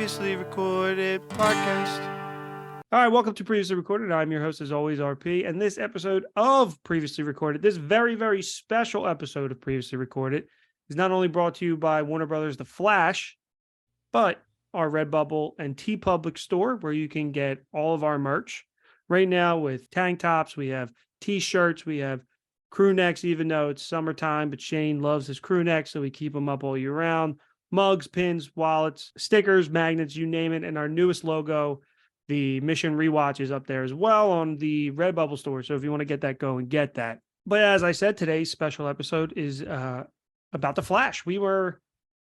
Previously Recorded Podcast. All right, welcome to Previously Recorded. I'm your host, as always, RP. And this episode of Previously Recorded, this very, very special episode of Previously Recorded, is not only brought to you by Warner Brothers The Flash, but our Redbubble and TeePublic store, where you can get all of our merch. Right now with tank tops, we have t-shirts, we have crew necks, even though it's summertime, but Shane loves his crew necks, so we keep them up all year round. Mugs, pins, wallets, stickers, magnets, you name it. And our newest logo, the Mission Rewatch, is up there as well on the Redbubble store. So if you want to get that, go and get that. But as I said, today's special episode is about The Flash. We were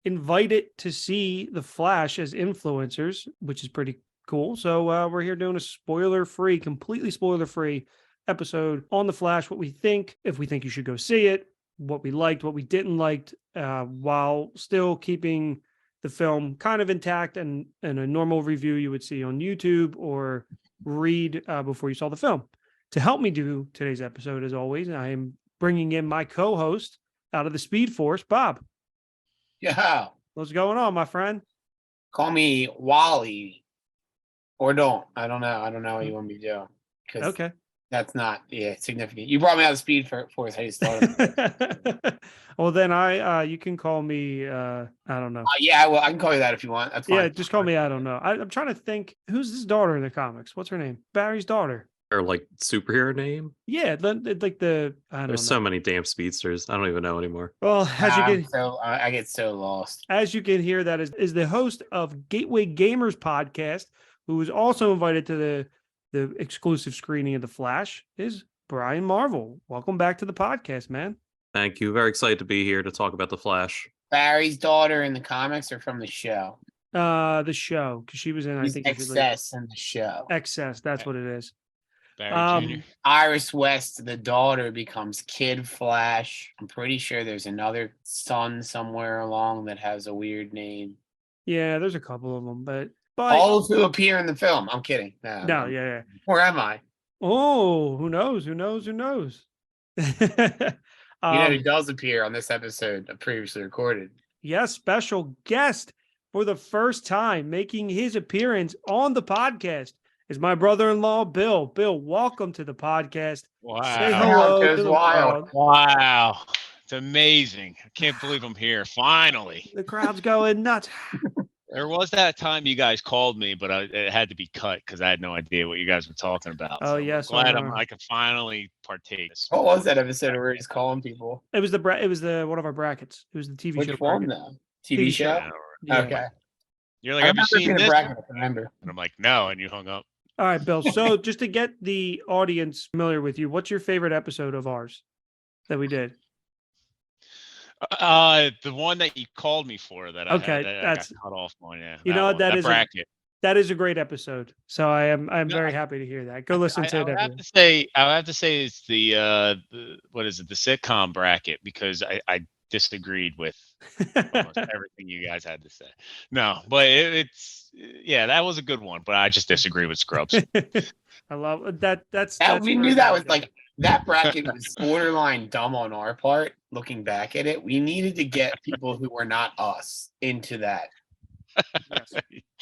invited to see The Flash as influencers, which is pretty cool. So we're here doing a spoiler-free, completely spoiler-free episode on The Flash, what we think, if we think you should go see it, what we liked, what we didn't like, while still keeping the film kind of intact and a normal review you would see on YouTube or read before you saw the film. To help me do today's episode, as always, I am bringing in my co-host out of the Speed Force, Bob. Yeah. What's going on, my friend? Call me Wally. Or don't. I don't know. I don't know what you want me to do. Okay. That's not significant. You brought me out of Speed Force. How you started? Well, then you can call me I don't know. I can call you that if you want. That's fine. Yeah, just call me I don't know. I'm trying to think, who's his daughter in the comics? What's her name? Barry's daughter. Or like superhero name? Yeah, like the I don't know. There's so many damn speedsters. I don't even know anymore. Well, I get so lost. As you can hear, that is the host of Gateway Gamers podcast, who was also invited to the exclusive screening of The Flash, is Brian Marvel. Welcome back to the podcast, man. Thank you. Very excited to be here to talk about The Flash. Barry's daughter in the comics or from the show? The show, because she was in, I think, Excess in the show. Excess, that's what it is. Barry Jr. Iris West, the daughter, becomes Kid Flash. I'm pretty sure there's another son somewhere along that has a weird name. Yeah, there's a couple of them, but all of who appear in the film. I'm kidding. No, yeah. Where am I? Oh, who knows? Who knows? Who does appear on this episode of Previously Recorded? Yes, special guest for the first time making his appearance on the podcast is my brother-in-law, Bill. Bill, welcome to the podcast. Wow. Say hello to the wild. Wow. It's amazing. I can't believe I'm here. Finally. The crowd's going nuts. There was that time you guys called me, but it had to be cut because I had no idea what you guys were talking about. Oh, yes. I'm glad I could finally partake. What was that episode where he's calling people? It was the one of our brackets. It was the TV Which show. one though? TV show? Yeah. Okay. You're like, have you seen this? Bracket, I remember. And I'm like, no, and you hung up. All right, Bill. So just to get the audience familiar with you, what's your favorite episode of ours that we did? The one that you called me for that I got cut off on. Yeah, you know that is bracket. That is a great episode. So I'm very happy to hear that. Go listen to it. I have to say it's the what is it? The sitcom bracket, because I disagreed with almost everything you guys had to say. No, but it's that was a good one, but I just disagree with Scrubs. I love that. We knew that was like that bracket was borderline dumb on our part. Looking back at it, we needed to get people who were not us into that.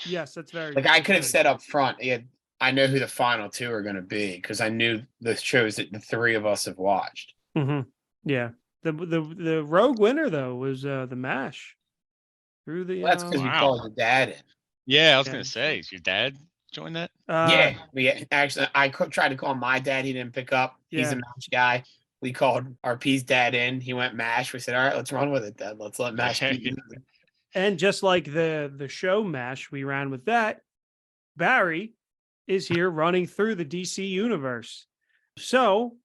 Yes, that's very. Like I could have said up front, I know who the final two are going to be because I knew the shows that the three of us have watched. Mm-hmm. Yeah, the rogue winner though was the MASH. Through the that's because we called the dad in. Yeah, I was going to say, is your dad join that? Actually, I tried to call my dad. He didn't pick up. He's a MASH guy. We called RP's dad in. He went MASH. We said, all right, let's run with it then. Let's let MASH be. And just like the show MASH, we ran with that. Barry is here running through the DC universe. So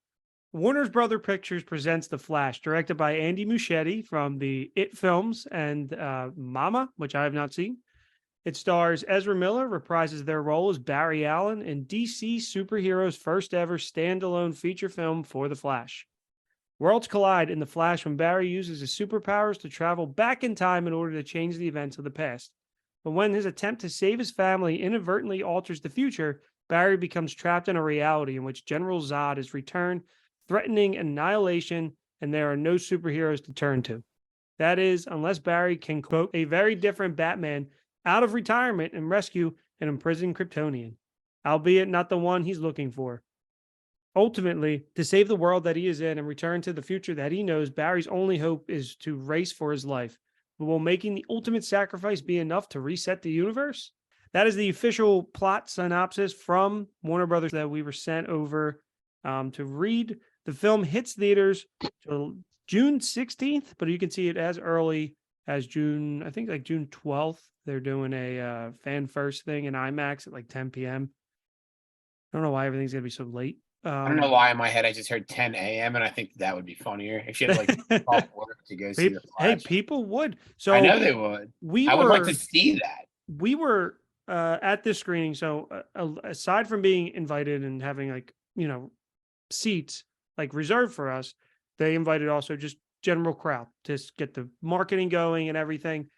Warner's Brother Pictures presents The Flash, directed by Andy Muschietti from the It films and Mama, which I have not seen. It stars Ezra Miller, reprises their role as Barry Allen in DC superheroes' first ever standalone feature film for The Flash. Worlds collide in The Flash when Barry uses his superpowers to travel back in time in order to change the events of the past. But when his attempt to save his family inadvertently alters the future, Barry becomes trapped in a reality in which General Zod is returned, threatening annihilation, and there are no superheroes to turn to. That is, unless Barry can quote a very different Batman out of retirement and rescue an imprisoned Kryptonian, albeit not the one he's looking for. Ultimately, to save the world that he is in and return to the future that he knows, Barry's only hope is to race for his life. But will making the ultimate sacrifice be enough to reset the universe? That is the official plot synopsis from Warner Brothers that we were sent over to read. The film hits theaters June 16th, but you can see it as early as June, I think like June 12th. They're doing a fan first thing in IMAX at like 10 p.m. I don't know why everything's going to be so late. I don't know why in my head I just heard 10 a.m. and I think that would be funnier if you had like off work to go see the Flash. Hey, people would. So I know they would. I would like to see that. We were at this screening. So aside from being invited and having like, seats like reserved for us, they invited also just general crowd to get the marketing going and everything.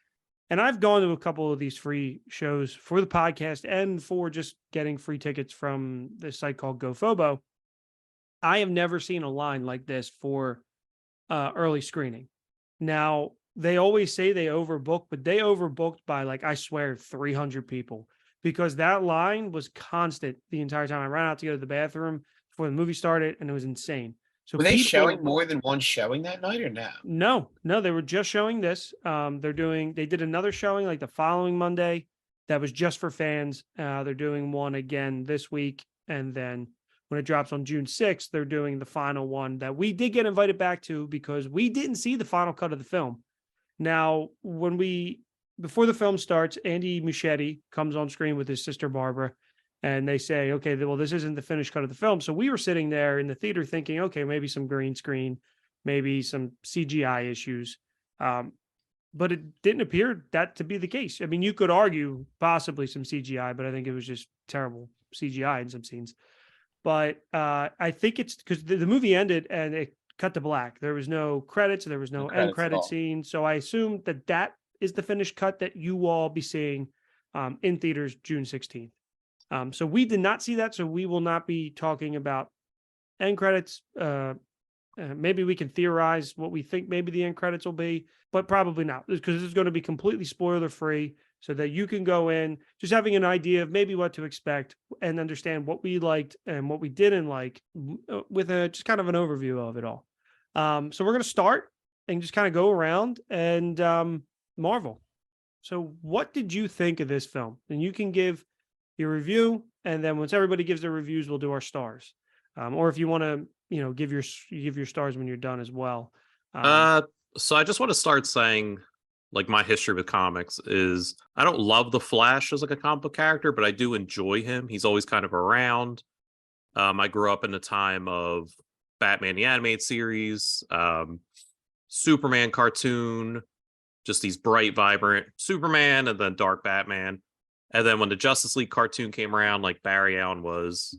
And I've gone to a couple of these free shows for the podcast and for just getting free tickets from this site called GoFobo. I have never seen a line like this for early screening. Now, they always say they overbook, but they overbooked by like, I swear, 300 people, because that line was constant the entire time. I ran out to go to the bathroom before the movie started, and it was insane. So were they showing more than one showing that night or no? No, they were just showing this. They did another showing like the following Monday that was just for fans. They're doing one again this week, and then when it drops on June 6th, they're doing the final one that we did get invited back to because we didn't see the final cut of the film. Now, before the film starts, Andy Muschietti comes on screen with his sister Barbara, and they say, okay, well, this isn't the finished cut of the film. So we were sitting there in the theater thinking, okay, maybe some green screen, maybe some CGI issues. But it didn't appear that to be the case. I mean, you could argue possibly some CGI, but I think it was just terrible CGI in some scenes. But I think it's because the movie ended and it cut to black. There was no credits. There was no end credit scene. So I assume that is the finished cut that you will all be seeing in theaters June 16th. So we did not see that. So we will not be talking about end credits. Maybe we can theorize what we think maybe the end credits will be, but probably not, because this is going to be completely spoiler free so that you can go in just having an idea of maybe what to expect and understand what we liked and what we didn't like with just kind of an overview of it all. So we're going to start and just kind of go around and Marvel. So what did you think of this film? And you can give your review, and then once everybody gives their reviews, we'll do our stars. Or if you want to, give your stars when you're done as well. So I just want to start saying, like, my history with comics is I don't love the Flash as like a comic book character, but I do enjoy him. He's always kind of around. I grew up in the time of Batman the Animated Series, Superman cartoon, just these bright, vibrant Superman, and then Dark Batman. And then when the Justice League cartoon came around, like, Barry Allen was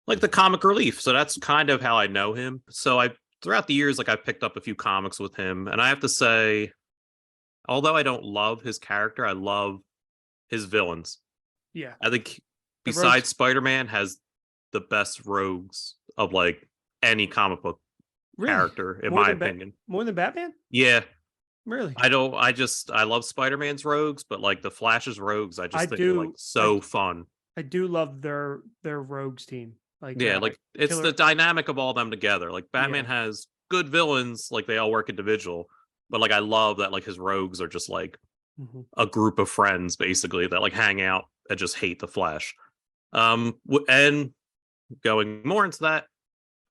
like the comic relief. So that's kind of how I know him. So throughout the years, like, I picked up a few comics with him. And I have to say, although I don't love his character, I love his villains. Yeah. I think besides Spider-Man has the best rogues of like any comic book character, in my opinion. More than Batman? Yeah. Really? I love Spider-Man's rogues, but like the Flash's rogues, I think are like so fun. I do love their rogues team. Like, yeah, like it's the dynamic of all of them together. Like Batman has good villains, like they all work individual, but like I love that like his rogues are just like a group of friends basically that like hang out and just hate the Flash. And going more into that,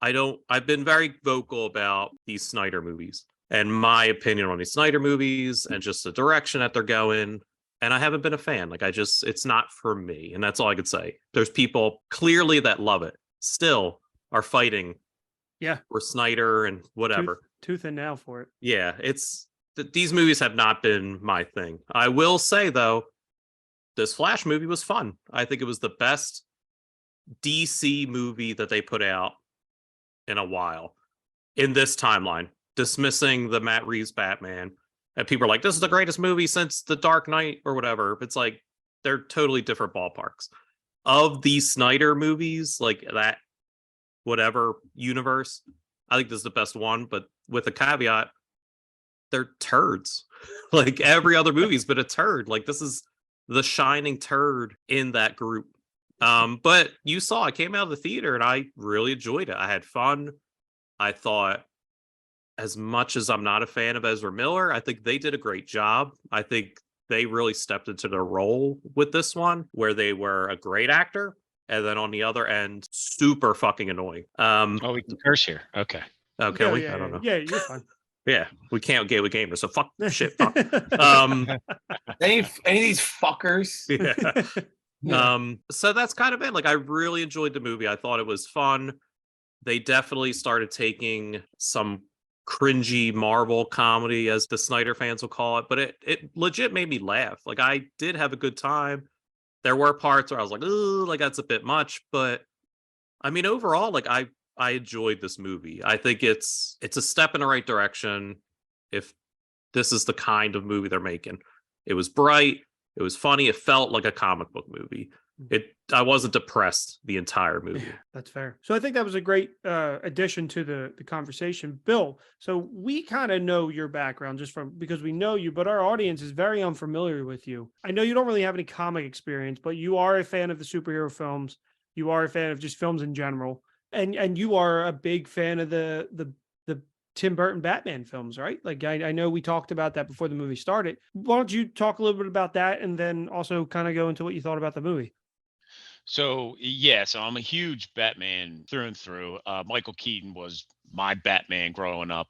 I've been very vocal about these Snyder movies and my opinion on these Snyder movies and just the direction that they're going. And I haven't been a fan. Like it's not for me. And that's all I could say. There's people clearly that love it, still are fighting. Yeah. For Snyder and whatever. Tooth and nail for it. Yeah. These movies have not been my thing. I will say though, this Flash movie was fun. I think it was the best DC movie that they put out in a while in this timeline, dismissing the Matt Reeves Batman. And people are like, this is the greatest movie since The Dark Knight or whatever. It's like, they're totally different ballparks. Of these Snyder movies, like that, whatever universe, I think this is the best one. But with a caveat, they're turds. Like every other movie's been a turd. Like this is the shining turd in that group. But you saw, I came out of the theater and I really enjoyed it. I had fun. I thought, as much as I'm not a fan of Ezra Miller, I think they did a great job. I think they really stepped into their role with this one, where they were a great actor, and then on the other end, super fucking annoying. Oh, we can curse here. Okay. Oh, can Yeah, we? yeah, I don't know. yeah, you're fine. Yeah, we can't gay with gamers, so fuck shit, fuck. Any of these fuckers? Yeah. So that's kind of it. Like, I really enjoyed the movie. I thought it was fun. They definitely started taking some cringy Marvel comedy, as the Snyder fans will call it, but it legit made me laugh. Like, I did have a good time. There were parts where I was like, "Ooh, like that's a bit much," but I mean, overall, like I enjoyed this movie. I think it's a step in the right direction. If this is the kind of movie they're making, it was bright, it was funny, it felt like a comic book movie. I wasn't depressed the entire movie. Yeah, that's fair. So I think that was a great addition to the conversation, Bill. So we kind of know your background just from because we know you, but our audience is very unfamiliar with you. I know you don't really have any comic experience, but you are a fan of the superhero films. You are a fan of just films in general, and you are a big fan of the Tim Burton Batman films, right? Like I know we talked about that before the movie started. Why don't you talk a little bit about that, and then also kind of go into what you thought about the movie? So yeah, so I'm a huge Batman through and through. Michael Keaton was my Batman growing up.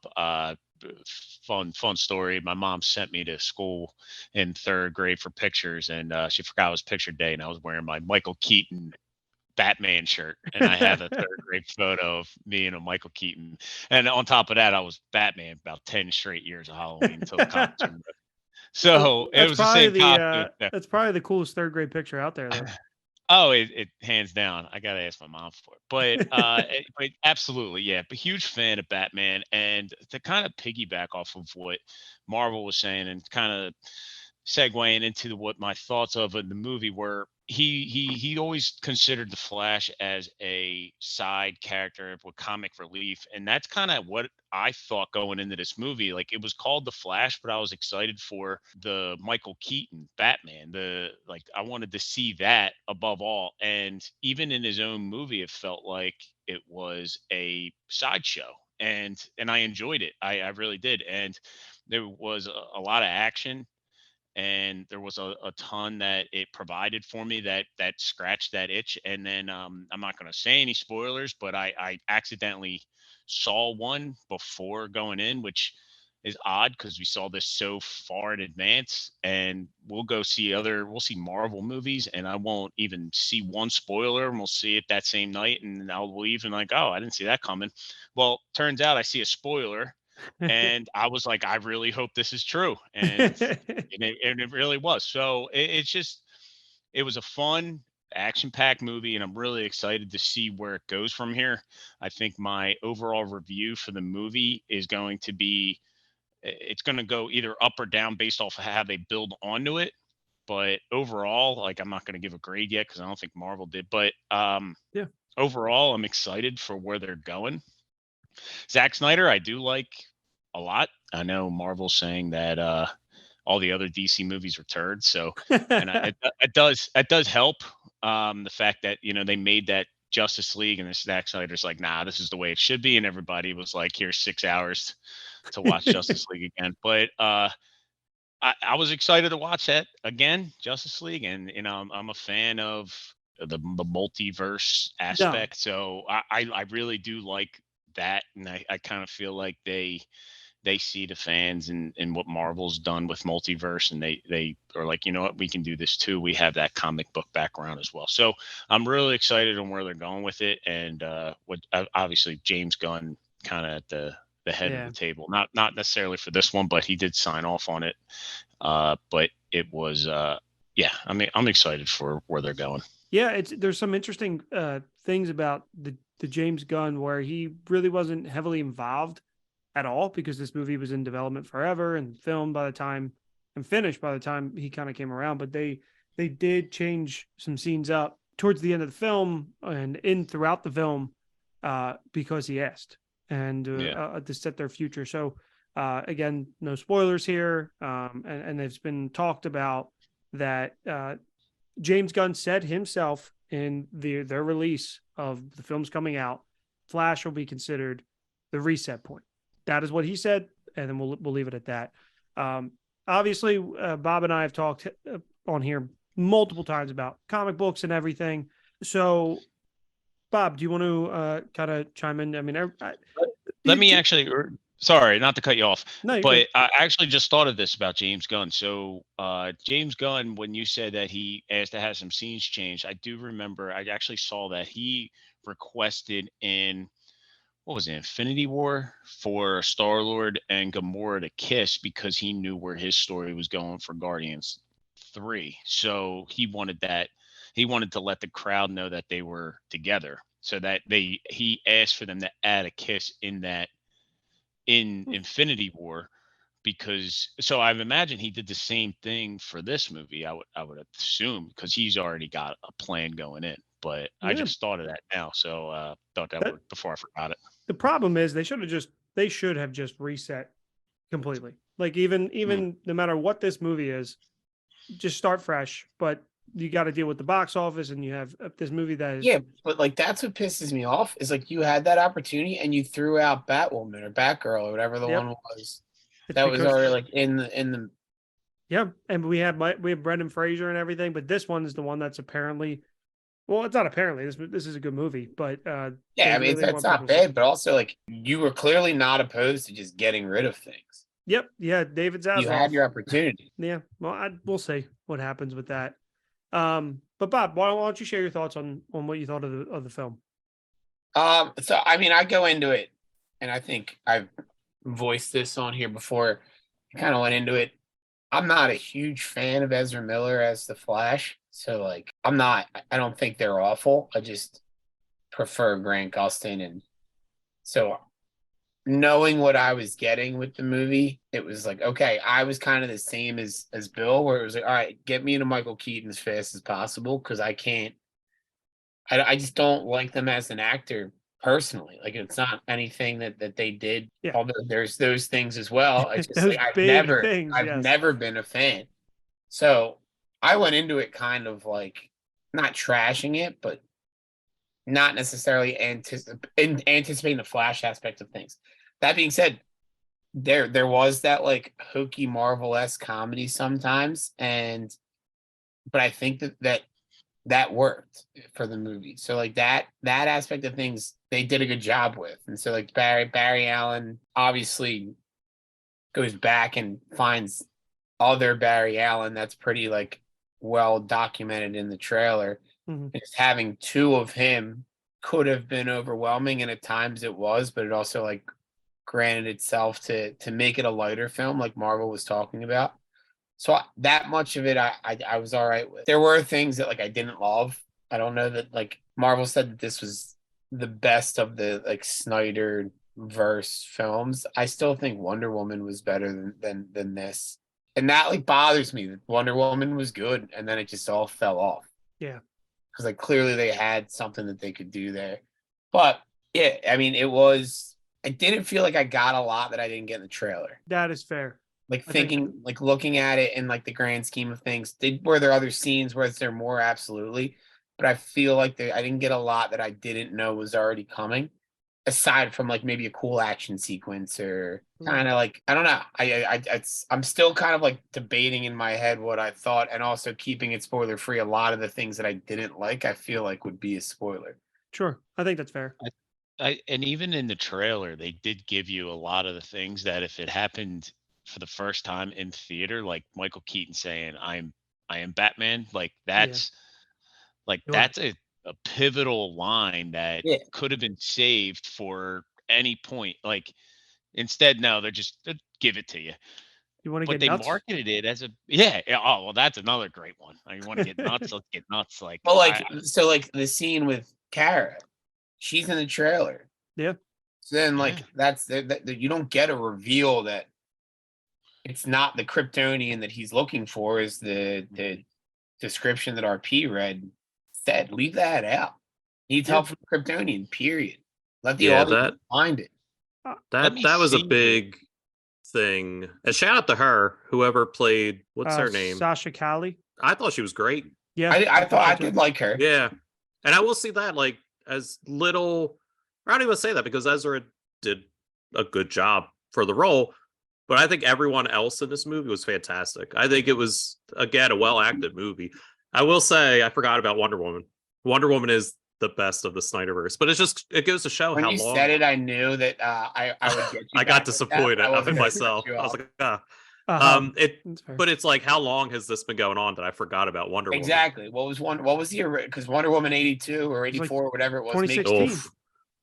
Fun story. My mom sent me to school in third grade for pictures, and she forgot it was picture day, and I was wearing my Michael Keaton Batman shirt, and I have a third grade photo of me and a Michael Keaton. And on top of that, I was Batman about 10 straight years of Halloween until the comics. So it was the same costume. That's probably the coolest third grade picture out there, though. Oh, it hands down. I gotta ask my mom for it, but absolutely, yeah. But huge fan of Batman, and to kind of piggyback off of what Marvel was saying, and kind of segueing into what my thoughts of in the movie were. He always considered the Flash as a side character with comic relief, and that's kind of what I thought going into this movie. Like, it was called the Flash, but I was excited for the Michael Keaton Batman. I wanted to see that above all, and even in his own movie, it felt like it was a sideshow, and I enjoyed it. I really did, and there was a lot of action, and there was a ton that it provided for me that scratched that itch. And then I'm not going to say any spoilers, but I accidentally saw one before going in, which is odd because we saw this so far in advance, and we'll see Marvel movies and I won't even see one spoiler, and we'll see it that same night and I'll leave and like, oh, I didn't see that coming. Well, turns out I see a spoiler, and I was like, I really hope this is true, and it really was. So it was a fun, action-packed movie, and I'm really excited to see where it goes from here. I think my overall review for the movie is going to be, it's going to go either up or down based off of how they build onto it. But overall, like, I'm not going to give a grade yet because I don't think Marvel did. But Yeah. Overall, I'm excited for where they're going. Zack Snyder, I do like a lot. I know Marvel's saying that all the other DC movies were turds, so it does help. The fact that they made that Justice League, and the Zack Snyder's like, nah, this is the way it should be, and everybody was like, here's 6 hours to watch Justice League again. But I was excited to watch that again, Justice League, and I'm a fan of the multiverse aspect, so I really do like that, and I kind of feel like they see the fans and what Marvel's done with multiverse, and they are like, you know what, we can do this too. We have that comic book background as well, so I'm really excited on where they're going with it. And obviously James Gunn kind of at the head of the table, not necessarily for this one, but he did sign off on it. But it was I mean, I'm excited for where they're going. Yeah, there's some interesting things about the James Gunn where he really wasn't heavily involved at all, because this movie was in development forever and filmed by the time and finished by the time he kind of came around. But they did change some scenes up towards the end of the film and throughout the film because he asked, and to set their future. So again, no spoilers here, and it's been talked about that James Gunn said himself in their release of the films coming out, Flash will be considered the reset point. That is what he said, and then we'll leave it at that. Obviously, Bob and I have talked on here multiple times about comic books and everything. So, Bob, do you want to kind of chime in? I mean, let me actually. Sorry, not to cut you off, no, but I actually just thought of this about James Gunn. So, James Gunn, when you said that he asked to have some scenes changed, I do remember I actually saw that he requested in, what was it, Infinity War, for Star-Lord and Gamora to kiss because he knew where his story was going for Guardians 3. So he wanted to let the crowd know that they were together. So that he asked for them to add a kiss in Infinity War, because so I imagine he did the same thing for this movie. I would assume, because he's already got a plan going in. But yeah. I just thought of that now, so thought that would before I forgot it. The problem is they should have just reset completely. Like even no matter what this movie is, just start fresh. But you got to deal with the box office, and you have this movie that is but like that's what pisses me off is like you had that opportunity and you threw out Batwoman or Batgirl or whatever the one was. That was already like in the. Yeah, and we have Brendan Fraser and everything, but this one is the one that's apparently. Well, it's not apparently. This is a good movie, but yeah, I mean it's not bad, but also like you were clearly not opposed to just getting rid of things. Yep, yeah, David Zaslav. You had your opportunity. Yeah, well, we'll see what happens with that. But Bob, why don't you share your thoughts on what you thought of the film? So I mean, I go into it, and I think I've voiced this on here before. I kind of went into it. I'm not a huge fan of Ezra Miller as the Flash. So like I don't think they're awful. I just prefer Grant Gustin. And so knowing what I was getting with the movie, it was like, okay, I was kind of the same as Bill, where it was like, all right, get me into Michael Keaton as fast as possible, because I just don't like them as an actor personally. Like it's not anything that they did, although there's those things as well. It's just like I've never been a fan. So I went into it kind of like not trashing it, but not necessarily anticipating the Flash aspect of things. That being said, there was that like hokey Marvel-esque comedy sometimes, but I think that worked for the movie. So like that aspect of things they did a good job with. And so like Barry Allen obviously goes back and finds other Barry Allen that's pretty like well documented in the trailer. Mm-hmm. Just having two of him could have been overwhelming, and at times it was, but it also like granted itself to make it a lighter film like Marvel was talking about. So that much of it I was all right with. There were things that like I didn't love. I don't know that like Marvel said that this was the best of the like Snyder verse films. I still think Wonder Woman was better than this. And that like bothers me that Wonder Woman was good and then it just all fell off. Yeah. Because like clearly they had something that they could do there. But yeah, I mean I didn't feel like I got a lot that I didn't get in the trailer. That is fair. Like like looking at it in like the grand scheme of things, were there other scenes where there more? Absolutely. But I feel like I didn't get a lot that I didn't know was already coming, aside from like maybe a cool action sequence or kind of like, I don't know. I'm still kind of like debating in my head what I thought, and also keeping it spoiler free. A lot of the things that I didn't like, I feel like would be a spoiler. Sure. I think that's fair. And even in the trailer, they did give you a lot of the things that if it happened for the first time in theater, like Michael Keaton saying, I am Batman, like that's that's a pivotal line that could have been saved for any point. Like instead, no, they'll give it to you. You want to but get nuts? They marketed it as oh well, that's another great one. You want to get nuts, let's get nuts. Like well, like so like the scene with Kara, she's in the trailer. Yeah. So then like that's that you don't get a reveal that it's not the Kryptonian that he's looking for, is the description that RP read said. Leave that out. Needs help from the Kryptonian, period. Let the audience find it. That was a big thing. And shout out to her, whoever played, what's her name? Sasha Calle. I thought she was great. Yeah, I thought I so too. did like her. Yeah. And I will see that, like, as little, I don't even say that because Ezra did a good job for the role, but I think everyone else in this movie was fantastic. I think it was, again, a well-acted movie. I will say, I forgot about Wonder Woman. Wonder Woman is the best of the Snyderverse, but it goes to show When how you long. said it, I knew that I would get you. I got disappointed in myself. I was like, but it's like, how long has this been going on that I forgot about Wonder Woman? Exactly. What was the because Wonder Woman 82 or 84 or whatever it was 2016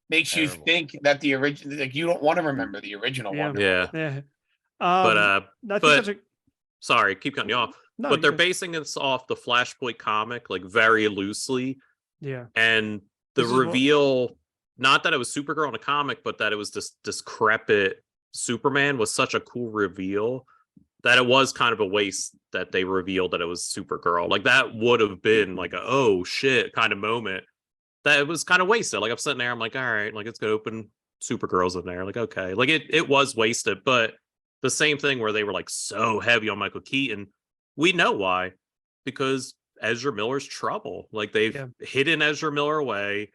makes you think that the original, like, you don't want to remember the original Wonder Woman. Yeah. But sorry, keep cutting you off. No, but they're basing this off the Flashpoint comic, like, very loosely. Yeah. And the reveal, not that it was Supergirl in a comic, but that it was this decrepit Superman, was such a cool reveal that it was kind of a waste that they revealed that it was Supergirl. Like, that would have been like a, oh shit kind of moment. That it was kind of wasted. Like, I'm sitting there, I'm like, all right, like, it's gonna open Supergirl's in there. Like, okay. Like, it was wasted, but the same thing where they were like so heavy on Michael Keaton, we know why. Because Ezra Miller's trouble. Like, they've hidden Ezra Miller away.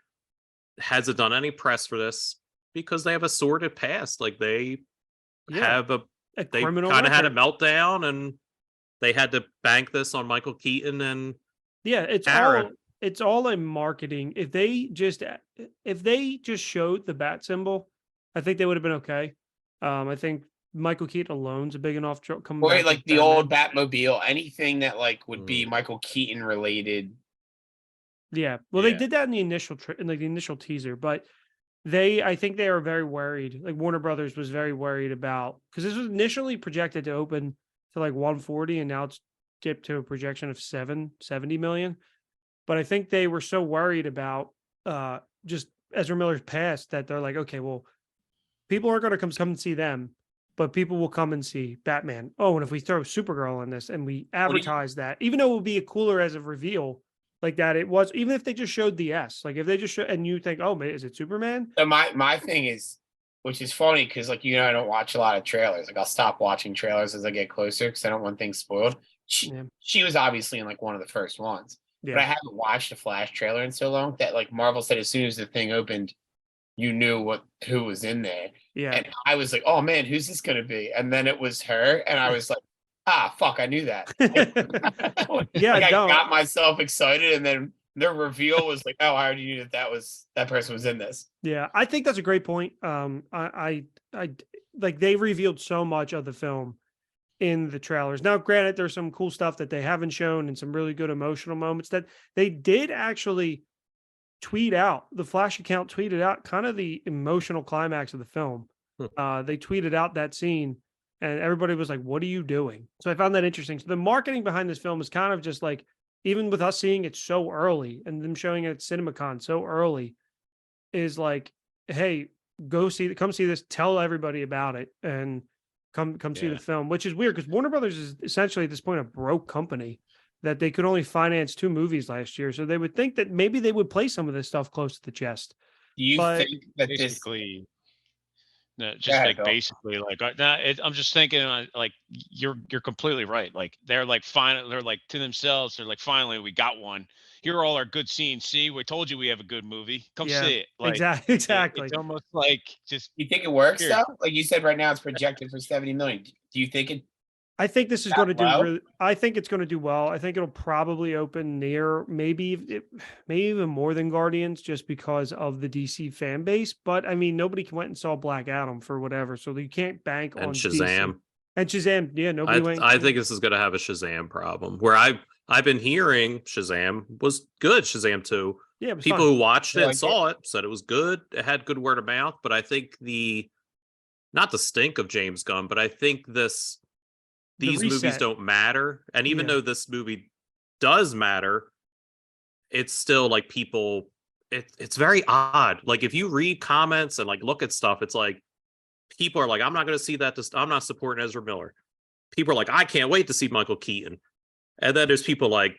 Hasn't done any press for this because they have a sordid past. Like, they have they kind of had a meltdown and they had to bank this on Michael Keaton and it's all a marketing. If they just showed the bat symbol, I think they would have been okay. I think Michael Keaton alone's a big enough coming back. Like the old Batmobile, anything that like would be Michael Keaton related. Yeah. Well, they did that in the initial in like the initial teaser, but I think they are very worried. Like, Warner Brothers was very worried about, because this was initially projected to open to like 140 and now it's dipped to a projection of 770 million. But I think they were so worried about just Ezra Miller's past that they're like, okay, well, people aren't going to come and see them, but people will come and see Batman. Oh, and if we throw Supergirl on this and we advertise that, even though it would be a cooler as a reveal like that, it was, even if they just showed the S, like if they just show and you think, oh, is it Superman? So my thing is, which is funny because, like, I don't watch a lot of trailers. Like, I'll stop watching trailers as I get closer because I don't want things spoiled. She was obviously in like one of the first ones, but I haven't watched a Flash trailer in so long that, like, Marvel said as soon as the thing opened, you knew who was in there. Yeah. And I was like, oh man, who's this gonna be? And then it was her, and I was like, fuck, I knew that. I got myself excited, and then the reveal was like, oh, I already knew that person was in this. Yeah, I think that's a great point. I like, they revealed so much of the film in the trailers. Now, granted, there's some cool stuff that they haven't shown and some really good emotional moments that they did actually tweet out. The Flash account tweeted out kind of the emotional climax of the film. They tweeted out that scene and everybody was like, what are you doing? So I found that interesting. So the marketing behind this film is kind of just like, even with us seeing it so early and them showing it at CinemaCon so early, is like, hey, come see this, tell everybody about it, and come see the film, which is weird because Warner Brothers is essentially at this point a broke company that they could only finance 2 movies last year. So they would think that maybe they would play some of this stuff close to the chest. Do you think that basically, basically, like, I'm just thinking, like, you're completely right. Like, they're like, they're like to themselves, they're like, finally, we got one. Here are all our good scenes. See, we told you we have a good movie. Come see it. Like, exactly. It's almost like just. You think it works though? Like you said, right now it's projected for 70 million. Do you think it? I think this is going to do. I think it's going to do well. I think it'll probably open near, maybe even more than Guardians, just because of the DC fan base. But I mean, nobody went and saw Black Adam for whatever, so you can't bank on Shazam. DC. And Shazam, yeah, nobody went. I think this is going to have a Shazam problem. Where I've been hearing Shazam was good. Shazam 2. Yeah, people who watched it and saw it said it was good. It had good word of mouth. But I think not the stink of James Gunn, but I think these movies don't matter. And even though this movie does matter, it's still like people, it's very odd. Like, if you read comments and like look at stuff, it's like people are like, I'm not going to see that. I'm not supporting Ezra Miller. People are like, I can't wait to see Michael Keaton. And then there's people like,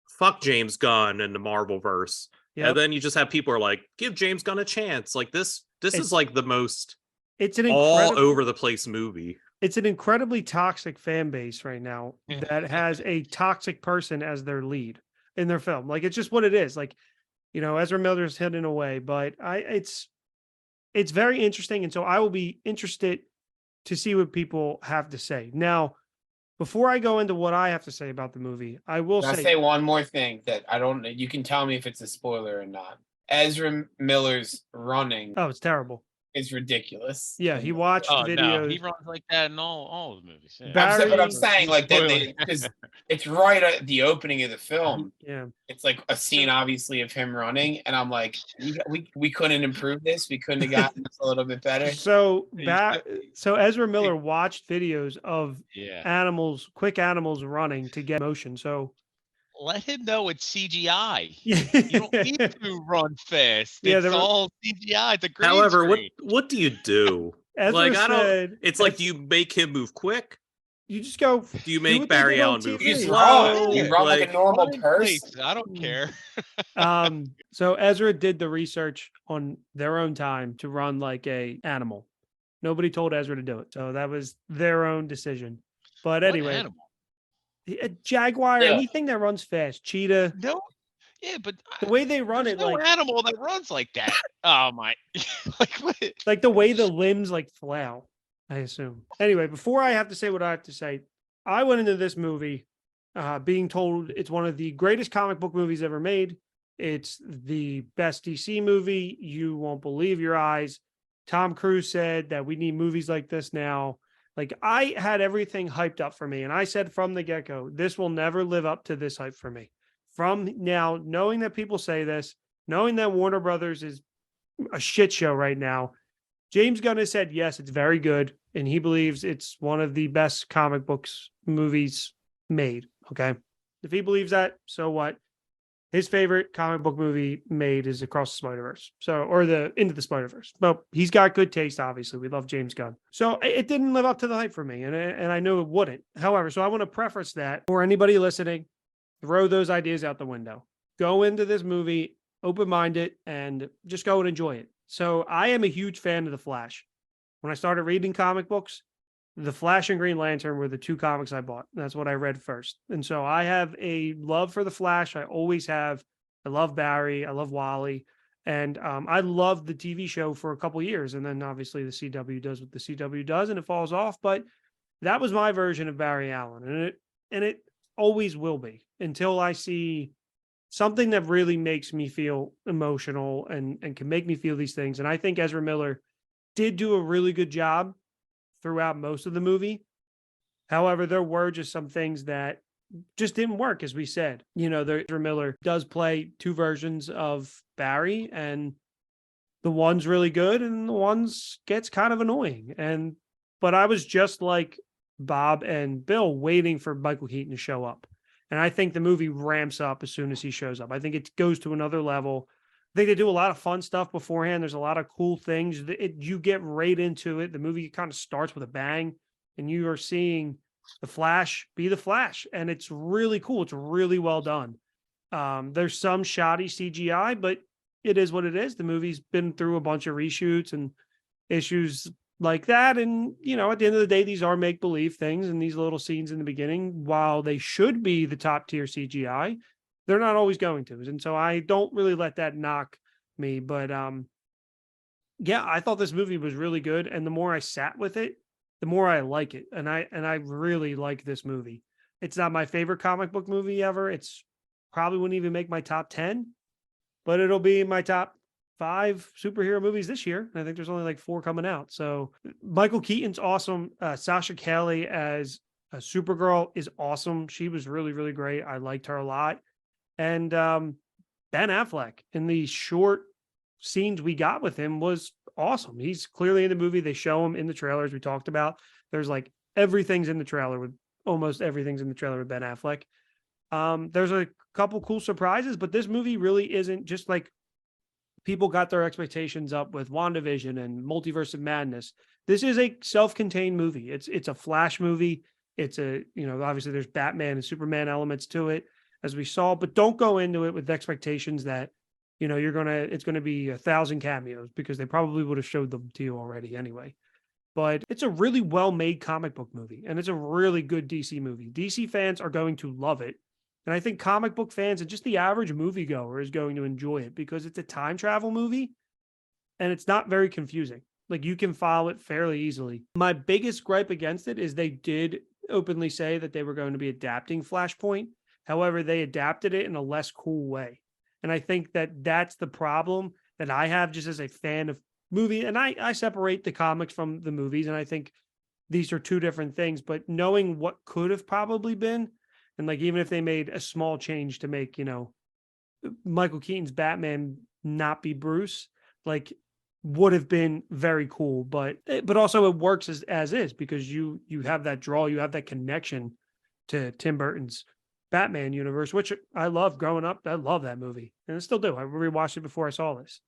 fuck James Gunn and the Marvel verse. Yep. And then you just have people who are like, give James Gunn a chance. Like, this is like the most, it's an all over the place movie. it's an incredibly toxic fan base right now Yeah. that has a toxic person as their lead in their film. Like it's just what it is. Like, Ezra Miller's hidden away, but it's very interesting. And so I will be interested to see what people have to say. Now, before I go into what I have to say about the movie, I will I'll say, say one more thing that I don't. You can tell me if it's a spoiler or not. Ezra Miller's running oh, it's terrible. is ridiculous. Yeah, he watched Oh no, he videos. runs like that in all the movies. Yeah. But I'm Barry- saying like that Spoiler. because it's right at the opening of the film. Yeah. It's like a scene, obviously, of him running, and I'm like, we couldn't improve this. We couldn't have gotten this a little bit better. So You so Ezra Miller watched videos of Yeah. quick animals running to get motion. So Let him know it's CGI. yeah, You don't need to run fast. Yeah, It's there were- all CGI. It's a green However, screen. what do you do? Ezra Like I don't. said, It's like, do you make him move quick? you just go. Do you what make they Barry did on Allen move TV. You just slow? run. You run like Like, a normal Run in person. place. I don't care. So Ezra did the research on their own time to run like a animal. Nobody told Ezra to do it, so that was their own decision. But What anyway, animal? a jaguar, Yeah. anything that runs fast, cheetah, No. Yeah, but the way they run there's it, no like animal that runs like that. Oh my! Like what? like the way the limbs like flail, I assume. Anyway, before I have to say what I have to say, I went into this movie being told it's one of the greatest comic book movies ever made. It's the best DC movie. You won't believe your eyes. Tom Cruise said that we need movies like this now. Like I had everything hyped up for me. And I said from the get-go, this will never live up to this hype for me. From now, knowing that people say this, knowing that Warner Brothers is a shit show right now, James Gunn has said, yes, it's very good. And he believes it's one of the best comic books movies made. Okay. If he believes that, so what? His favorite comic book movie made is Across the Spider-Verse. Or the Into the Spider-Verse. But he's got good taste, obviously. We love James Gunn. So it didn't live up to the hype for me. And I knew it wouldn't. However, so I want to preface that for anybody listening, throw those ideas out the window. Go into this movie open-minded and just go and enjoy it. So I am a huge fan of The Flash. When I started reading comic books, The Flash and Green Lantern were the two comics I bought. That's what I read first. And so I have a love for The Flash. I always have. I love Barry. I love Wally. And I loved the TV show for a couple years. And then obviously the CW does what the CW does and it falls off. But that was my version of Barry Allen. And it always will be until I see something that really makes me feel emotional and can make me feel these things. And I think Ezra Miller did do a really good job throughout most of the movie. However, there were just some things that just didn't work, as we said. Ezra Miller does play two versions of Barry, and the one's really good and the one's gets kind of annoying. But I was just like Bob and Bill waiting for Michael Keaton to show up. And I think the movie ramps up as soon as he shows up. I think it goes to another level. I think they do a lot of fun stuff beforehand. There's a lot of cool things. You get right into it. The movie kind of starts with a bang, and you are seeing the Flash be the Flash, and it's really cool. It's really well done. There's some shoddy CGI, but it is what it is. The movie's been through a bunch of reshoots and issues like that. And, at the end of the day, these are make-believe things, and these little scenes in the beginning, while they should be the top tier CGI, they're not always going to. And so I don't really let that knock me. But yeah, I thought this movie was really good. And the more I sat with it, the more I like it. And I really like this movie. It's not my favorite comic book movie ever. It's probably wouldn't even make my top 10, but it'll be in my top 5 superhero movies this year. I think there's only like 4 coming out. So Michael Keaton's awesome. Sasha Calle as a Supergirl is awesome. She was really, really great. I liked her a lot. And Ben Affleck in the short scenes we got with him was awesome. He's clearly in the movie. They show him in the trailers we talked about. There's like everything's in the trailer with almost everything's in the trailer with Ben Affleck. There's a couple cool surprises, but this movie really isn't just like people got their expectations up with WandaVision and Multiverse of Madness. This is a self-contained movie. It's a Flash movie. It's obviously there's Batman and Superman elements to it, as we saw, but don't go into it with expectations that, it's going to be 1,000 cameos, because they probably would have showed them to you already anyway. but it's a really well-made comic book movie, and it's a really good DC movie. DC fans are going to love it. And I think comic book fans and just the average moviegoer is going to enjoy it because it's a time travel movie and it's not very confusing. Like you can follow it fairly easily. My biggest gripe against it is they did openly say that they were going to be adapting Flashpoint. However, they adapted it in a less cool way. And I think that that's the problem that I have just as a fan of movie. And I separate the comics from the movies. And I think these are two different things, but knowing what could have probably been, and like, even if they made a small change to make, Michael Keaton's Batman not be Bruce, like would have been very cool, but also it works as is because you have that draw, you have that connection to Tim Burton's Batman universe, which I love growing up. I love that movie and I still do. I rewatched it before I saw this.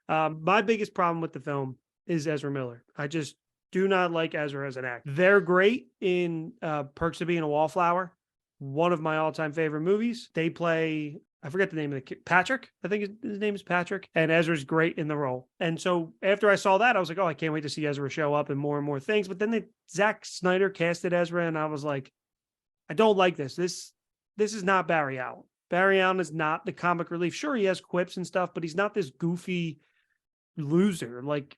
My biggest problem with the film is Ezra Miller. I just do not like Ezra as an actor. They're great in Perks of Being a Wallflower, one of my all-time favorite movies. They play, I forget the name of the kid, Patrick. I think his name is Patrick. And Ezra's great in the role. And so after I saw that, I was like, oh, I can't wait to see Ezra show up in more and more things. But then Zack Snyder casted Ezra, and I was like, I don't like this. This is not Barry Allen. Barry Allen is not the comic relief. Sure, he has quips and stuff, but he's not this goofy loser. Like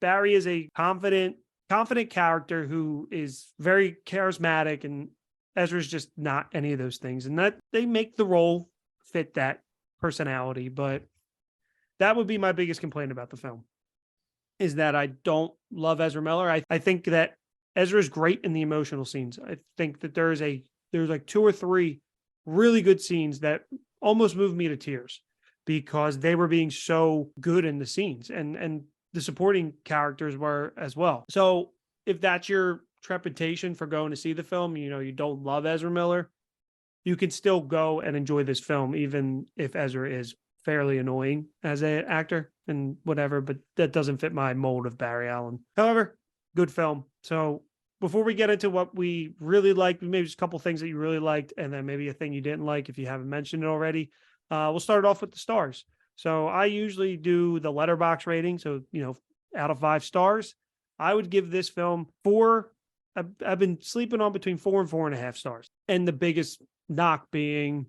Barry is a confident character who is very charismatic, and Ezra's just not any of those things. And that they make the role fit that personality. But that would be my biggest complaint about the film, is that I don't love Ezra Miller. I think that Ezra is great in the emotional scenes. I think that there's like 2 or 3 really good scenes that almost moved me to tears because they were being so good in the scenes, and the supporting characters were as well. So if that's your trepidation for going to see the film, you don't love Ezra Miller, you can still go and enjoy this film, even if Ezra is fairly annoying as an actor and whatever, but that doesn't fit my mold of Barry Allen. However, good film. So before we get into what we really liked, maybe just a couple things that you really liked, and then maybe a thing you didn't like if you haven't mentioned it already, we'll start it off with the stars. So I usually do the letterbox rating. So, out of 5 stars, I would give this film 4. I've been sleeping on between 4 and 4.5 stars. And the biggest knock being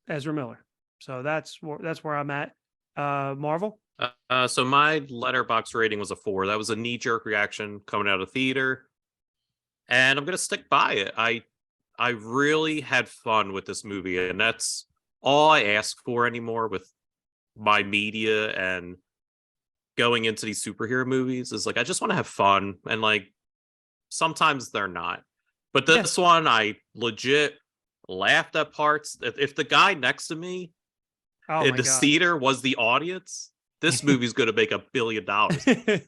Ezra Miller. So that's where I'm at. Marvel? So my letterbox rating was a 4. That was a knee-jerk reaction coming out of theater. And I'm going to stick by it. I really had fun with this movie, and that's all I ask for anymore with my media and going into these superhero movies is like, I just want to have fun. And like, sometimes they're not. But this one, I legit laughed at parts. If the guy next to me in the theater was the audience, this movie's going to make $1 billion.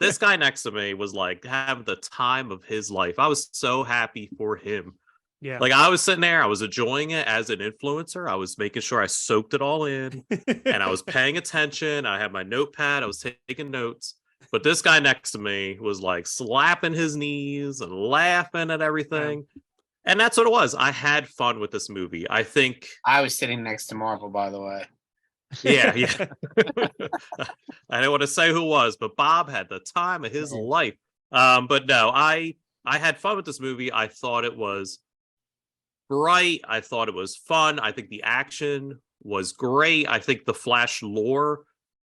This guy next to me was like having the time of his life. I was so happy for him. Yeah. Like I was sitting there, I was enjoying it as an influencer. I was making sure I soaked it all in and I was paying attention. I had my notepad. I was taking notes. But this guy next to me was like slapping his knees and laughing at everything. Yeah. And that's what it was. I had fun with this movie. I think I was sitting next to Marvel, by the way. Yeah. I don't want to say who it was, but Bob had the time of his life. But no, I had fun with this movie. I thought it was bright. I thought it was fun. I think the action was great. I think the Flash lore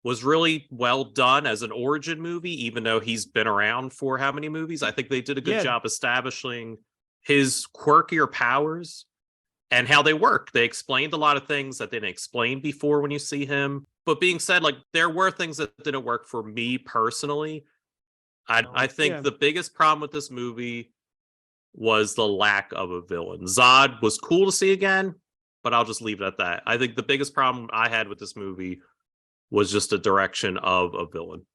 was really well done as an origin movie, even though he's been around for how many movies? I think they did a good job establishing his quirkier powers and how they work. They explained a lot of things that they didn't explain before when you see him. But being said, like, there were things that didn't work for me personally. I think the biggest problem with this movie was the lack of a villain. Zod was cool to see again, but I'll just leave it at that. I think the biggest problem I had with this movie was just a direction of a villain.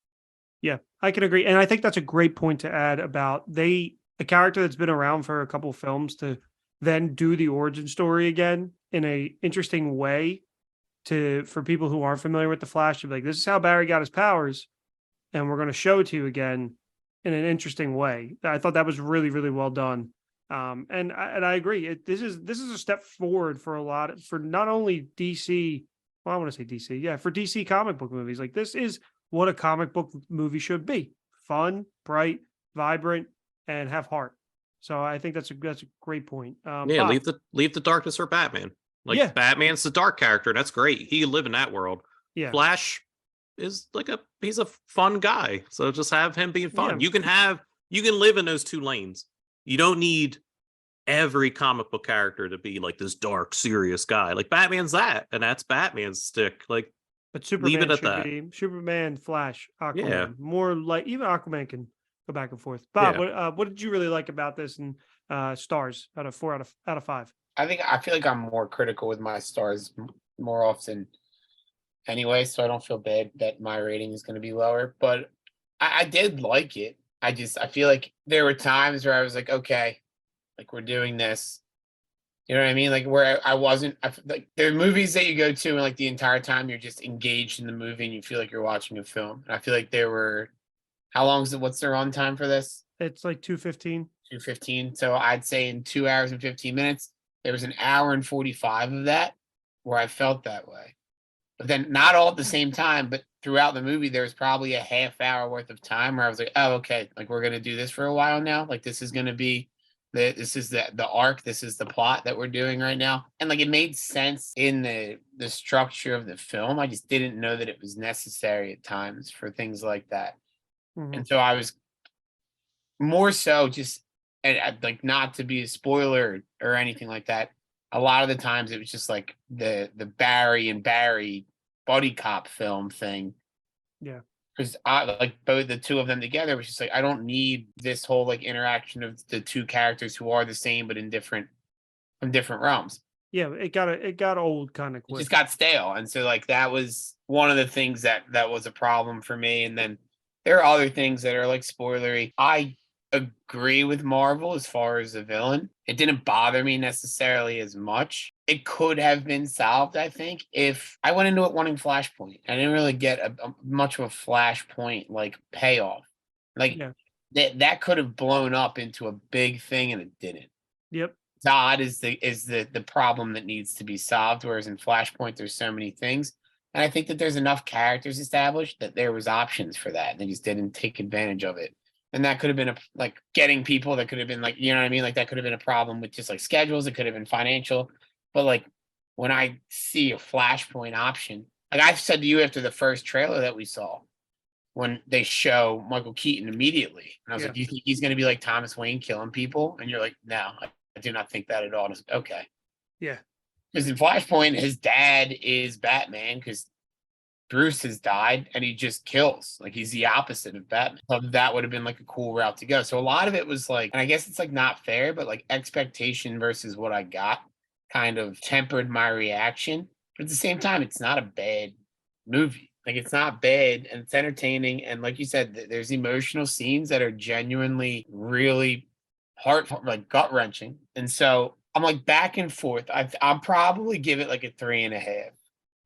Yeah, I can agree. And I think that's a great point to add about a character that's been around for a couple of films to then do the origin story again in a interesting way for people who aren't familiar with the Flash to be like, this is how Barry got his powers, and we're going to show it to you again in an interesting way. I thought that was really, really well done. And I agree. This is a step forward for not only DC. Well, I want to say DC. Yeah, for DC comic book movies. Like, this is what a comic book movie should be. Fun, bright, vibrant, and have heart. So I think that's a great point. Yeah, Bob, leave the darkness for Batman. Like Yeah. Batman's the dark character. That's great. He can live in that world. yeah, Flash is he's a fun guy. So just have him being fun. Yeah. You can live in those two lanes. You don't need every comic book character to be like this dark, serious guy. Like Batman's that, and that's Batman's stick. Like but leave it Superman at should that. be Superman, Flash, Aquaman. Yeah. More like even Aquaman can go back and forth. Bob, Yeah. what did you really like about this? And stars out of 4 out of 5. I feel like I'm more critical with my stars more often anyway, so I don't feel bad that my rating is going to be lower. But I did like it. I feel like there were times where I was like, okay, like we're doing this. You know what I mean? Like where I wasn't. Like there are movies that you go to and like the entire time you're just engaged in the movie and you feel like you're watching a film. And I feel like there were. How long is it? What's the runtime for this? It's like 2:15. 2:15. So I'd say in 2 hours and 15 minutes, there was an hour and 45 of that where I felt that way. But then not all at the same time, but throughout the movie, there was probably a half hour worth of time where I was like, oh, okay, like we're gonna do this for a while now. Like this is gonna be this is the arc, this is the plot that we're doing right now. And like it made sense in the structure of the film. I just didn't know that it was necessary at times for things like that. Mhm. And so I was more so just and like not to be a spoiler or anything like that. A lot of the times it was just like the Barry and Barry buddy cop film thing. Yeah. Because I like both the two of them together was just like I don't need this whole like interaction of the two characters who are the same but in different from different realms. Yeah, it got old kind of It quick. just got stale, and so like that was one of the things that was a problem for me. And then there are other things that are like spoilery. I agree with Marvel as far as the villain. It didn't bother me necessarily as much. It could have been solved, I think, if I went into it wanting Flashpoint. I didn't really get much of a Flashpoint like payoff. Like Yeah. that could have blown up into a big thing, and it didn't. Yep. Zod is the problem that needs to be solved, whereas in Flashpoint there's so many things. And I think that there's enough characters established that there was options for that. And they just didn't take advantage of it. And that could have been like getting people that could have been like, you know what I mean? Like that could have been a problem with just like schedules. It could have been financial. But like when I see a Flashpoint option, like I've said to you after the first trailer that we saw, when they show Michael Keaton immediately. And I was Yeah. like, you think he's going to be like Thomas Wayne killing people? And you're like, no, I do not think that at all. And I was like, okay. Yeah. Because in Flashpoint, his dad is Batman because Bruce has died and he just kills. Like he's the opposite of Batman. So that would have been like a cool route to go. So a lot of it was like, and I guess it's like not fair, but like expectation versus what I got kind of tempered my reaction. But at the same time, it's not a bad movie. Like it's not bad and it's entertaining. And like you said, there's emotional scenes that are genuinely really like gut wrenching. And so I'm like back and forth. I'll probably give it like a 3.5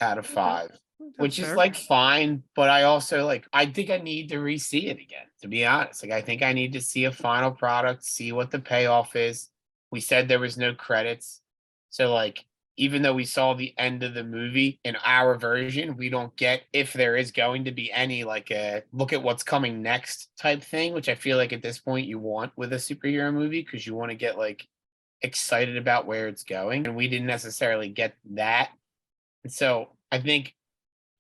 out of 5. Which is fair. like fine, but I also like I think I need to re-see it again, to be honest. Like I think I need to see a final product, see what the payoff is. We said there was no credits. So like even though we saw the end of the movie in our version, we don't get if there is going to be any like a look at what's coming next type thing, which I feel like at this point you want with a superhero movie because you want to get like excited about where it's going. And we didn't necessarily get that. And so I think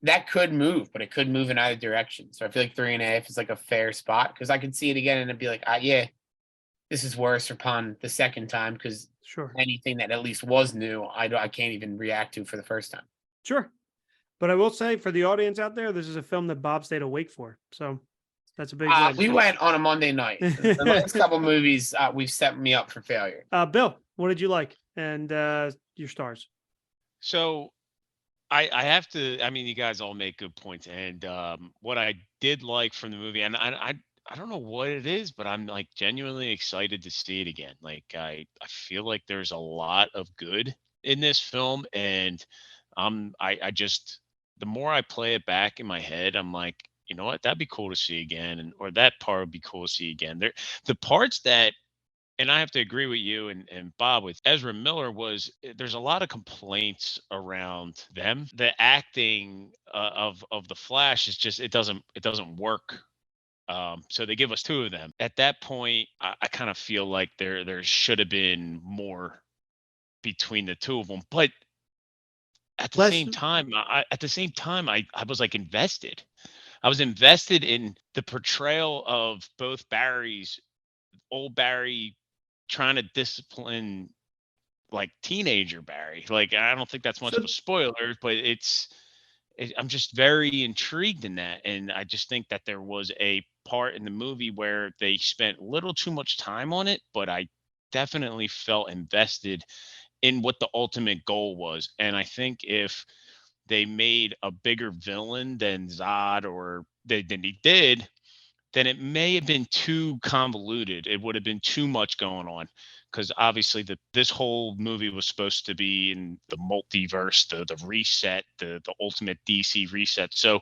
that could move, but it could move in either direction. So I feel like 3.5 is like a fair spot because I could see it again and it'd be like, yeah, this is worse upon the second time because Sure. anything that at least was new, I can't even react to for the first time. Sure. But I will say for the audience out there, this is a film that Bob stayed awake for. So that's a big win. We went on a Monday night. The last couple movies, we've set me up for failure. Bill, what did you like? And your stars. So I have to. I mean, you guys all make good points, and what I did like from the movie, and I don't know what it is, but I'm like genuinely excited to see it again. Like I feel like there's a lot of good in this film, and I just the more I play it back in my head, I'm like, you know what, that'd be cool to see again, and or that part would be cool to see again. The parts that and I have to agree with you and Bob with Ezra Miller there's a lot of complaints around them. The acting of the Flash is just it doesn't work So they give us two of them. At that point, I kind of feel like there should have been more between the two of them. But at the Less same time, I was like invested. I was invested in the portrayal of both Barry's old Barry trying to discipline like teenager Barry. Like I don't think that's much of so a spoiler, but I'm just very intrigued in that, and I just think that there was a part in the movie where they spent a little too much time on it, but I definitely felt invested in what the ultimate goal was. And I think if they made a bigger villain than Zod or than he did, then it may have been too convoluted. It would have been too much going on because obviously this whole movie was supposed to be in the multiverse, the reset, the ultimate DC reset. So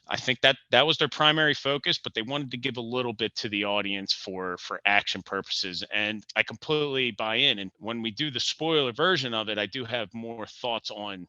I think that was their primary focus, but they wanted to give a little bit to the audience for action purposes, and I completely buy in. And when we do the spoiler version of it, I do have more thoughts on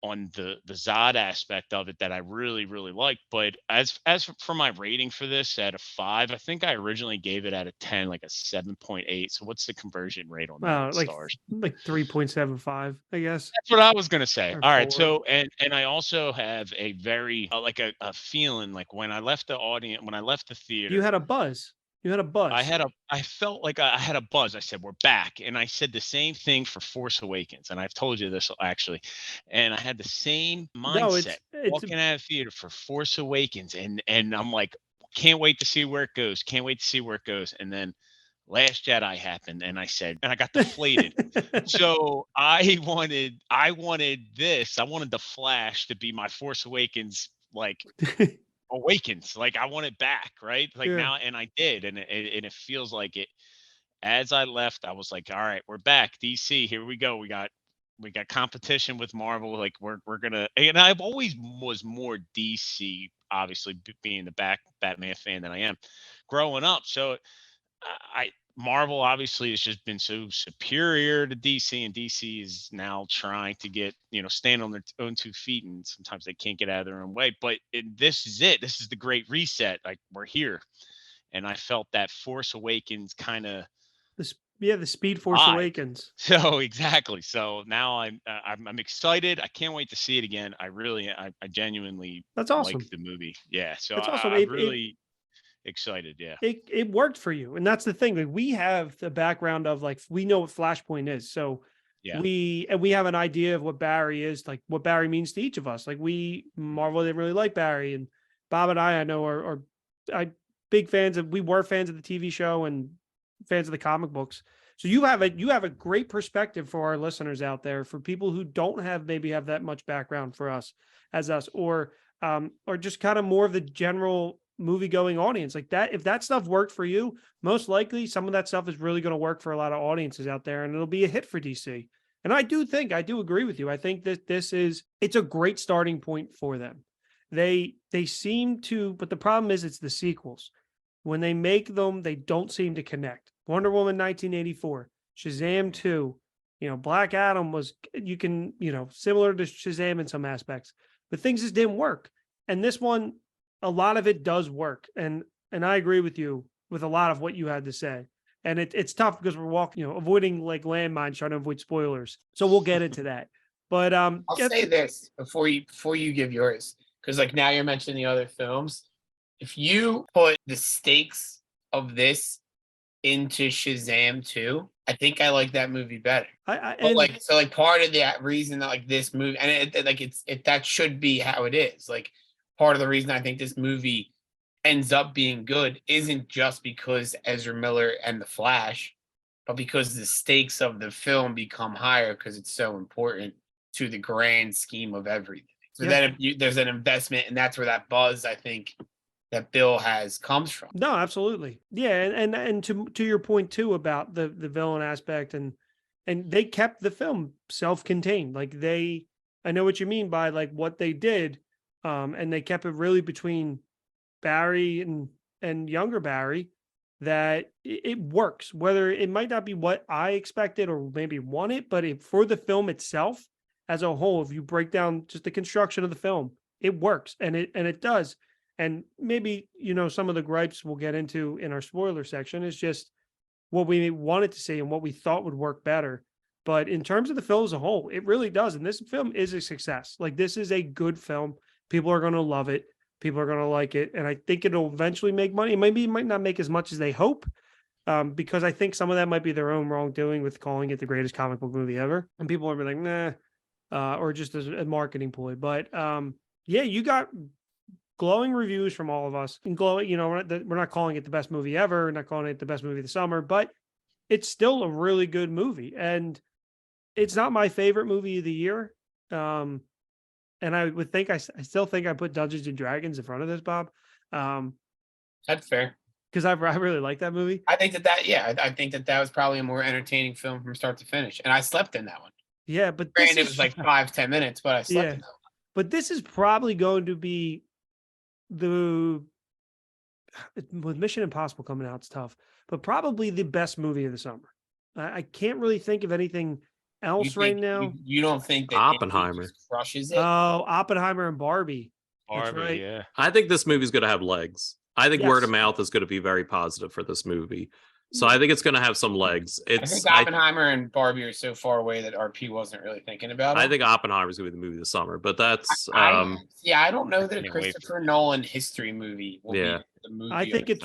the Zod aspect of it that I really really like. But as for my rating for this out of 5, I think I originally gave it out of 10 like a 7.8. So what's the conversion rate on that in like stars? 3.75, I guess, That's what I was gonna say. or All right, 4. so and I also have a very like a feeling like when I left the audience, when I left the You theater, had a buzz. You had a buzz. I felt like I had a buzz. I said, "We're back," and I said the same thing for Force Awakens, and I've told you this actually, and I had the same No, mindset it's walking out of the theater for Force Awakens, and I'm like, can't wait to see where it goes. Can't wait to see where it goes, and then Last Jedi happened, and I said, and I got deflated. So I wanted this. I wanted the Flash to be my Force Awakens like awakens. Like I want it back, right? Like yeah. now, and I did, and it feels like it. As I left, I was like, all right, we're back. DC, here we go. We got competition with Marvel. Like we're gonna. And I've always was more DC, obviously being the Batman fan than I am growing up. So I Marvel obviously has just been so superior to DC, and DC is now trying to stand on their own 2 feet, and sometimes they can't get out of their own way. But this is it. This is the great reset. Like we're here, and I felt that Force Awakens kind of The Speed Force vibe. Awakens. So exactly. So now I'm excited. I can't wait to see it again. I genuinely That's like awesome. the movie. Yeah. So That's awesome. I'm really excited. Yeah. It worked for you, and that's the thing. Like we have the background of like we know what Flashpoint is, so Yeah. we have an idea of what Barry is, like what Barry means to each of us. Like Marvel didn't really like Barry, and Bob and I know are big fans of. We were fans of the TV show and fans of the comic books. So you have a great perspective for our listeners out there, for people who don't have that much background for us as us, or just kind of more of the general movie going audience like that. If that stuff worked for you, most likely some of that stuff is really going to work for a lot of audiences out there, and it'll be a hit for DC. And I do agree with you. I think that it's a great starting point for them. They seem to, but the problem is it's the sequels. When they make them, they don't seem to connect. Wonder Woman 1984, Shazam 2, Black Adam was, similar to Shazam in some aspects, but things just didn't work. And this one, a lot of it does work. And I agree with you with a lot of what you had to say. And it's tough because we're avoiding like landmines, trying to avoid spoilers. So we'll get into that. But I'll say this before you give yours, because like now you're mentioning the other films. If you put the stakes of this into Shazam 2, I think I like that movie better. But part of that reason that like this movie, and that should be how it is. Like part of the reason I think this movie ends up being good isn't just because Ezra Miller and the Flash, but because the stakes of the film become higher because it's so important to the grand scheme of everything. So then there's an investment, and that's where that buzz, I think, that Bill has comes from. No, absolutely. Yeah. And to your point too, about the villain aspect, and they kept the film self-contained. Like I know what you mean by like what they did. And they kept it really between Barry and younger Barry, that it works, whether it might not be what I expected or maybe wanted, but for the film itself as a whole, if you break down just the construction of the film, it works, and it does. And maybe, some of the gripes we'll get into in our spoiler section is just what we wanted to see and what we thought would work better. But in terms of the film as a whole, it really does. And this film is a success. Like, this is a good film. People are going to love it. People are going to like it. And I think it'll eventually make money. Maybe it might not make as much as they hope, because I think some of that might be their own wrongdoing with calling it the greatest comic book movie ever. And people are like, nah, or just as a marketing ploy. But yeah, you got glowing reviews from all of us. And glowing, we're not calling it the best movie ever. We're not calling it the best movie of the summer, but it's still a really good movie. And it's not my favorite movie of the year. And I would think I still think I put Dungeons and Dragons in front of this, Bob. That's fair. Because I really like that movie. I think I think that was probably a more entertaining film from start to finish. And I slept in that one. Yeah, but granted, it was like 5-10 minutes, but I slept in that one. But this is probably going to be with Mission Impossible coming out, it's tough, but probably the best movie of the summer. I can't really think of anything else right now. You don't think that Oppenheimer crushes it? Oh, Oppenheimer and Barbie. That's right. Yeah. I think this movie's going to have legs. I think word of Yes. mouth is going to be very positive for this movie. So I think it's going to have some legs. I think Oppenheimer and Barbie are so far away that RP wasn't really thinking about it. I think Oppenheimer is going to be the movie of the summer, but that's I don't know that a Christopher Nolan history movie will be the movie. I think it's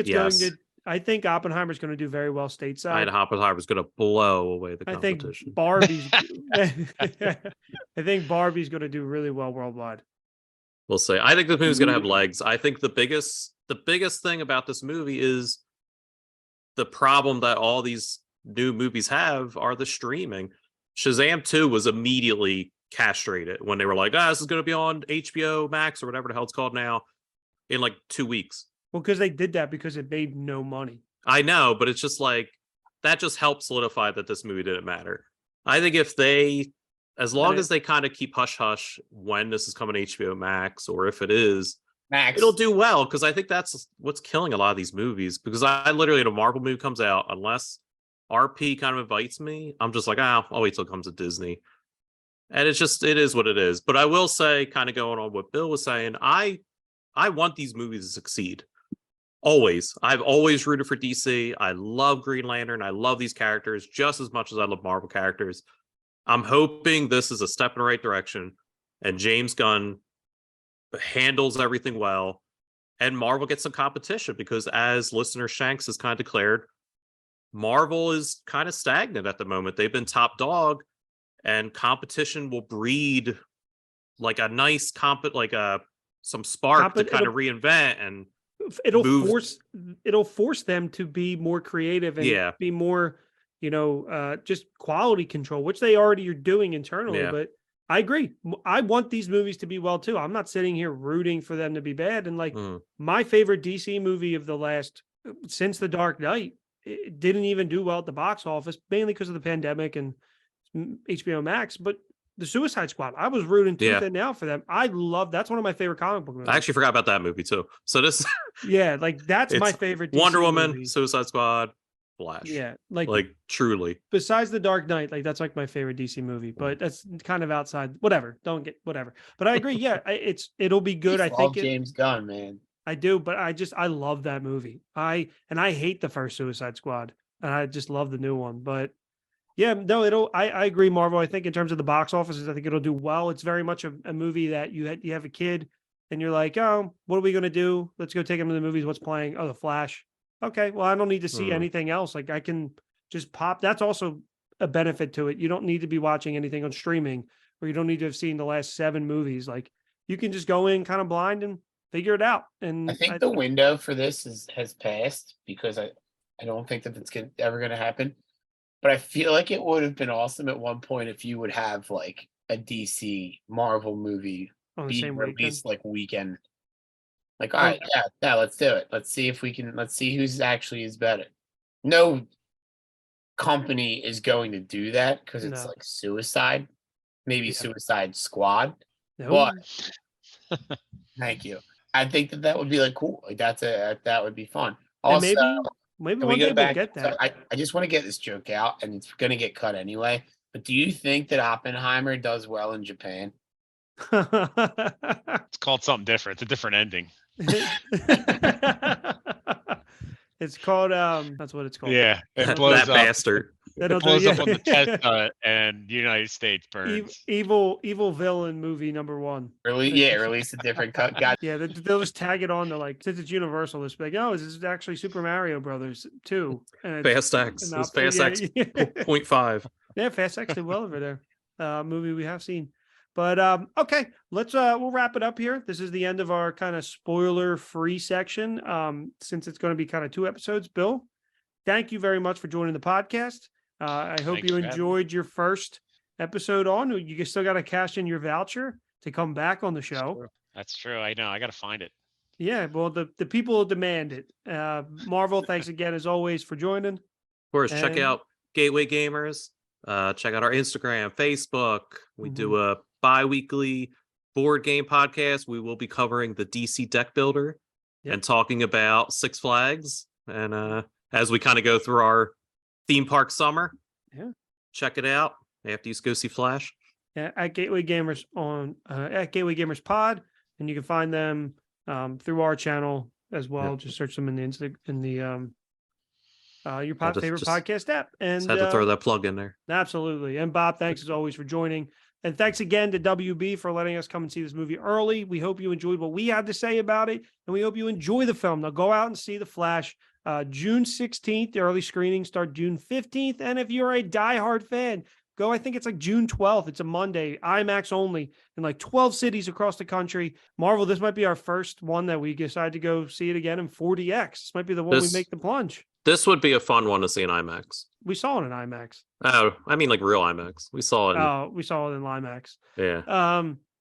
going to. I think Oppenheimer's going to do very well stateside. Oppenheimer's going to blow away the competition. I think Barbie's going to do really well worldwide. We'll see. I think the movie's going to have legs. I think the biggest thing about this movie is the problem that all these new movies have are the streaming. Shazam 2 was immediately castrated when they were like, this is going to be on HBO Max or whatever the hell it's called now in like 2 weeks. Well, because they did that because it made no money. I know, but it's just like, that just helped solidify that this movie didn't matter. I think if they, as long as they kind of keep hush-hush when this is coming to HBO Max, or if it is, Max, it'll do well, because I think that's what's killing a lot of these movies. Because I literally, when a Marvel movie comes out, unless RP kind of invites me, I'm just like, I'll wait till it comes to Disney. And it is what it is. But I will say, kind of going on what Bill was saying, I want these movies to succeed. Always. I've always rooted for DC. I love Green Lantern. I love these characters just as much as I love Marvel characters. I'm hoping this is a step in the right direction, and James Gunn handles everything well, and Marvel gets some competition, because as listener Shanks has kind of declared, Marvel is kind of stagnant at the moment. They've been top dog, and competition will breed like a nice some spark to kind of reinvent, and it'll force them to be more creative and be more, just quality control, which they already are doing internally. But I agree. I want these movies to be well too. I'm not sitting here rooting for them to be bad. And my favorite DC movie of the last, since The Dark Knight, it didn't even do well at the box office, mainly because of the pandemic and HBO Max. But the Suicide Squad, I was rooting tooth and nail for them. That's one of my favorite comic book movies. I actually forgot about that movie too. So this, that's my favorite DC Wonder Woman, movie. Suicide Squad, Flash. Yeah, like truly. Besides The Dark Knight, that's like my favorite DC movie, but that's kind of outside. Whatever, don't get whatever. But I agree. Yeah, it'll be good. I think James Gunn, man. I do, but I love that movie. I hate the first Suicide Squad, and I just love the new one. But yeah, no, I agree, Marvel. I think in terms of the box offices, I think it'll do well. It's very much a movie that you have a kid, and you're like, oh, what are we gonna do? Let's go take him to the movies. What's playing? Oh, The Flash. Okay, well, I don't need to see anything else. Like, I can just pop. That's also a benefit to it. You don't need to be watching anything on streaming, or you don't need to have seen the last 7 movies. Like, you can just go in kind of blind and figure it out. And I think the window for this has passed, because I don't think that it's ever going to happen. But I feel like it would have been awesome at one point if you would have like a DC Marvel movie on the be same released weekend. Like, all right, let's do it. Let's see who's actually is better. No company is going to do that because it's like Suicide, maybe Suicide Squad. No. But thank you. I think that would be like cool. Like that would be fun. Also, maybe one day we'll get that. So I just want to get this joke out, and it's going to get cut anyway. But do you think that Oppenheimer does well in Japan? It's called something different. It's a different ending. It's called that's what it's called. Yeah, it That blows up. bastard. They It don't do- blows up yeah. on the test and United States burns. Evil villain movie number 1. Release a different cut. God, Yeah, they'll just tag it on to like, since it's Universal, it's like, oh, this is actually Super Mario Brothers 2. And it's Fast X. not- It's Fast yeah, X yeah. 0.5. Yeah, Fast X did well over there. Movie we have seen. But okay, let's we'll wrap it up here. This is the end of our kind of spoiler-free section. Since it's going to be kind of 2 episodes. Bill, thank you very much for joining the podcast. I hope Thanks you for having me. enjoyed your first episode on. You still got to cash in your voucher to come back on the show. That's true. I know. I got to find it. Yeah, well, the people demand it. Marvel, thanks again as always for joining. Of course, check And- out Gateway Gamers. Check out our Instagram, Facebook. We Mm-hmm. do a bi-weekly board game podcast. We will be covering the DC Deck Builder Yep. and talking about Six Flags. And as we kind of go through our theme park summer, Yeah. check it out after you go see Flash. At Gateway Gamers on at Gateway Gamers Pod, and you can find them through our channel as well. Yep. Just search them in the your just- favorite just- podcast app. And Just had to throw that plug in there. absolutely. And Bob, thanks as always for joining. And thanks again to WB for letting us come and see this movie early. We hope you enjoyed what we had to say about it, and we hope you enjoy the film. Now go out and see The Flash. June 16th, the early screenings start June 15th. And if you're a diehard fan, go, I think it's like June 12th. It's a Monday, IMAX only in like 12 cities across the country. Marvel, this might be our first one that we decide to go see it again in 4DX. This might be the one we This- make the plunge. This would be a fun one to see in IMAX. We saw it in IMAX. Oh, I mean like real IMAX. We saw it. Oh, we saw it in IMAX. Yeah.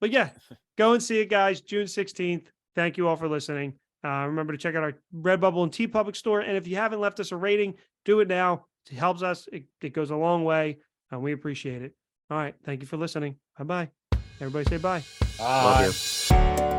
But yeah, go and see it, guys. June 16th. Thank you all for listening. Remember to check out our Redbubble and TeePublic store. And if you haven't left us a rating, do it now. It helps us. It goes a long way, and we appreciate it. All right. Thank you for listening. Bye-bye. Everybody say bye. Love you.